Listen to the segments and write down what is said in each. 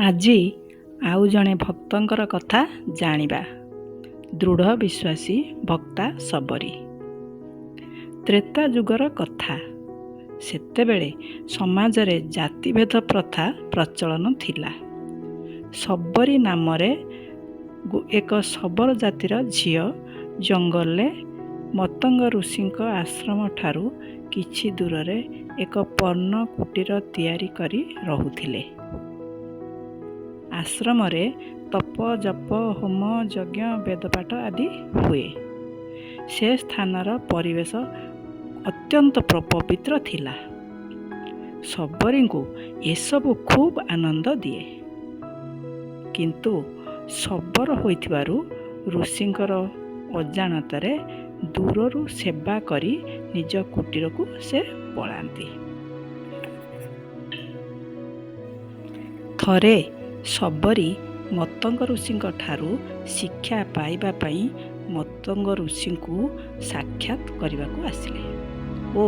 ଆଜି ଆଉ ଜଣେ ଭକ୍ତଙ୍କର କଥା ଜାଣିବା। ଦୃଢ଼ ବିଶ୍ୱାସୀ ଭକ୍ତା ସବରୀ। ତ୍ରେତା ଯୁଗର କଥା। ସେତେବେଳେ ସମାଜରେ ଜାତିଭେଦ ପ୍ରଥା ପ୍ରଚଳନ ଥିଲା। ସବରୀ ନାମରେ ଏକ ଶବର ଜାତିର ଝିଅ ଜଙ୍ଗଲରେ ମତଙ୍ଗ ଋଷିଙ୍କ ଆଶ୍ରମ ଠାରୁ କିଛି ଦୂରରେ ଏକ ପର୍ଣ୍ଣ କୁଟୀର ତିଆରି କରି ରହୁଥିଲେ। ଆଶ୍ରମରେ ତପ, ଜପ, ହୋମ, ଯଜ୍ଞ, ବେଦପାଠ ଆଦି ହୁଏ। ସେ ସ୍ଥାନର ପରିବେଶ ଅତ୍ୟନ୍ତ ପବିତ୍ର ଥିଲା। ସବରୀଙ୍କୁ ଏସବୁ ଖୁବ୍ ଆନନ୍ଦ ଦିଏ। କିନ୍ତୁ ଶବର ହୋଇଥିବାରୁ ଋଷିଙ୍କର ଅଜାଣତରେ ଦୂରରୁ ସେବା କରି ନିଜ କୁଟୀରକୁ ସେ ପଳାନ୍ତି। ଥରେ ସବରୀ ମତଙ୍ଗ ଋଷିଙ୍କ ଠାରୁ ଶିକ୍ଷା ପାଇବା ପାଇଁ ମତଙ୍ଗ ଋଷିଙ୍କୁ ସାକ୍ଷାତ କରିବାକୁ ଆସିଲେ ଓ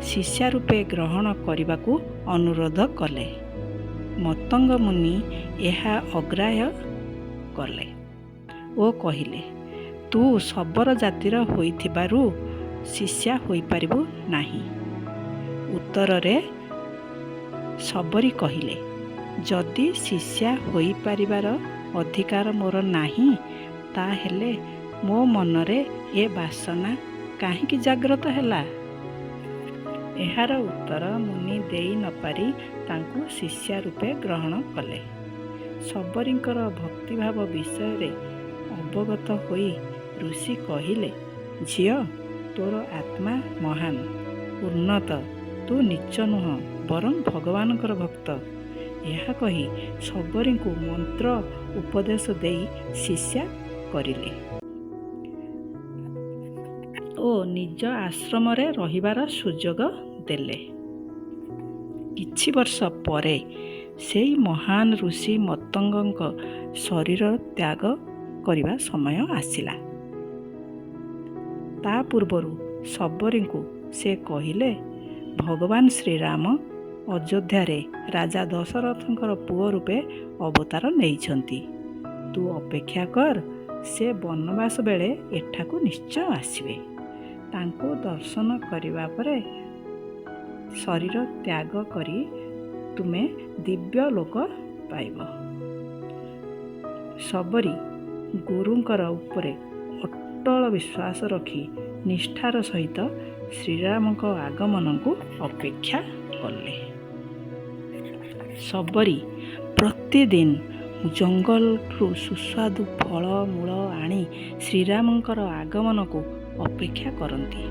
ଶିଷ୍ୟା ରୂପେ ଗ୍ରହଣ କରିବାକୁ ଅନୁରୋଧ କଲେ। ମତଙ୍ଗ ମୁନି ଏହା ଅଗ୍ରାହ୍ୟ କଲେ ଓ କହିଲେ, ତୁ ଶବର ଜାତିର ହୋଇଥିବାରୁ ଶିଷ୍ୟା ହୋଇପାରିବୁ ନାହିଁ। ଉତ୍ତରରେ ସବରୀ କହିଲେ, ଯଦି ଶିଷ୍ୟା ହୋଇପାରିବାର ଅଧିକାର ମୋର ନାହିଁ, ତାହେଲେ ମୋ ମନରେ ଏ ବାସନା କାହିଁକି ଜାଗ୍ରତ ହେଲା? ଏହାର ଉତ୍ତର ମୁନି ଦେଇ ନପାରି ତାଙ୍କୁ ଶିଷ୍ୟା ରୂପେ ଗ୍ରହଣ କଲେ। ସବରୀଙ୍କର ଭକ୍ତିଭାବ ବିଷୟରେ ଅବଗତ ହୋଇ ଋଷି କହିଲେ, ଝିଅ, ତୋର ଆତ୍ମା ମହାନ, ଉନ୍ନତ, ତୁ ନୀଚ ନୁହଁ, ବରଂ ଭଗବାନଙ୍କର ଭକ୍ତ। ଏହା କହି ସବରୀଙ୍କୁ ମନ୍ତ୍ର ଉପଦେଶ ଦେଇ ଶିଷ୍ୟା କରିଲେ ଓ ନିଜ ଆଶ୍ରମରେ ରହିବାର ସୁଯୋଗ ଦେଲେ। କିଛି ବର୍ଷ ପରେ ସେହି ମହାନ ଋଷି ମତଙ୍ଗଙ୍କ ଶରୀର ତ୍ୟାଗ କରିବା ସମୟ ଆସିଲା। ତା ପୂର୍ବରୁ ସବରୀଙ୍କୁ ସେ କହିଲେ, ଭଗବାନ ଶ୍ରୀରାମ ଅଯୋଧ୍ୟାରେ ରାଜା ଦଶରଥଙ୍କର ପୁଅ ରୂପେ ଅବତାର ନେଇଛନ୍ତି। ତୁ ଅପେକ୍ଷା କର, ସେ ବନବାସ ବେଳେ ଏଠାକୁ ନିଶ୍ଚୟ ଆସିବେ। ତାଙ୍କୁ ଦର୍ଶନ କରିବା ପରେ ଶରୀର ତ୍ୟାଗ କରି ତୁମେ ଦିବ୍ୟ ଲୋକ ପାଇବ। ସବରୀ ଗୁରୁଙ୍କର ଉପରେ ଅଟଳ ବିଶ୍ୱାସ ରଖି ନିଷ୍ଠାର ସହିତ ଶ୍ରୀରାମଙ୍କ ଆଗମନକୁ ଅପେକ୍ଷା କଲେ। ସବରୀ ପ୍ରତିଦିନ ଜଙ୍ଗଲରୁ ସୁସ୍ୱାଦୁ ଫଳ ମୂଳ ଆଣି ଶ୍ରୀରାମଙ୍କର ଆଗମନକୁ ଅପେକ୍ଷା କରନ୍ତି।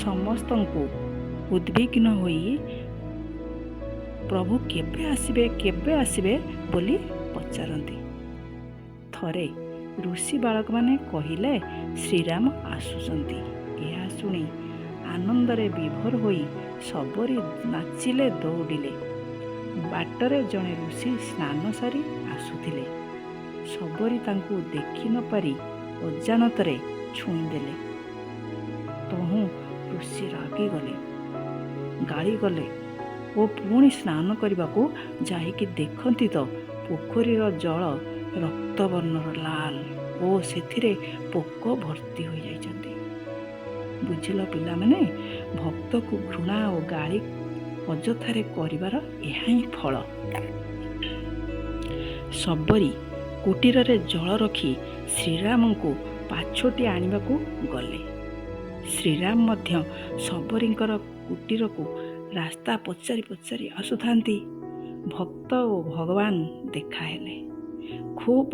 ସମସ୍ତଙ୍କୁ ଉଦ୍ବିଗ୍ନ ହୋଇ ପ୍ରଭୁ କେବେ ଆସିବେ ବୋଲି ପଚାରନ୍ତି। ଥରେ ଋଷି ବାଳକମାନେ କହିଲେ, ଶ୍ରୀରାମ ଆସୁଛନ୍ତି। ଏହା ଶୁଣି ଆନନ୍ଦରେ ବିଭୋର ହୋଇ ସବରୀ ନାଚିଲେ, ଦୌଡ଼ିଲେ। ବାଟରେ ଜଣେ ଋଷି ସ୍ନାନ ସାରି ଆସୁଥିଲେ। ସବରୀ ତାଙ୍କୁ ଦେଖି ନପାରି ଅଜାଣତରେ ଛୁଇଁଦେଲେ। ତହୁଁ ଋଷି ରାଗିଗଲେ, ଗାଳିଗଲେ ଓ ପୁଣି ସ୍ନାନ କରିବାକୁ ଯାଇକି ଦେଖନ୍ତି ତ ପୋଖରୀର ଜଳ ରକ୍ତବର୍ଣ୍ଣର ଲାଲ ଓ ସେଥିରେ ପୋକ ଭର୍ତ୍ତି ହୋଇଯାଇଛନ୍ତି। ବୁଝିଲ ପିଲାମାନେ, ଭକ୍ତକୁ ଘୃଣା ଓ ଗାଳି ଅଯଥାରେ କରିବାର ଏହା ହିଁ ଫଳ। ସବରୀ କୁଟୀରରେ ଜଳ ରଖି ଶ୍ରୀରାମଙ୍କୁ ପାଛୋଟି ଆଣିବାକୁ ଗଲେ। ଶ୍ରୀରାମ ମଧ୍ୟ ସବରୀଙ୍କର କୁଟୀରକୁ ରାସ୍ତା ପଚାରି ପଚାରି ଆସୁଥାନ୍ତି। ଭକ୍ତ ଓ ଭଗବାନ ଦେଖାହେଲେ। ଖୁବ୍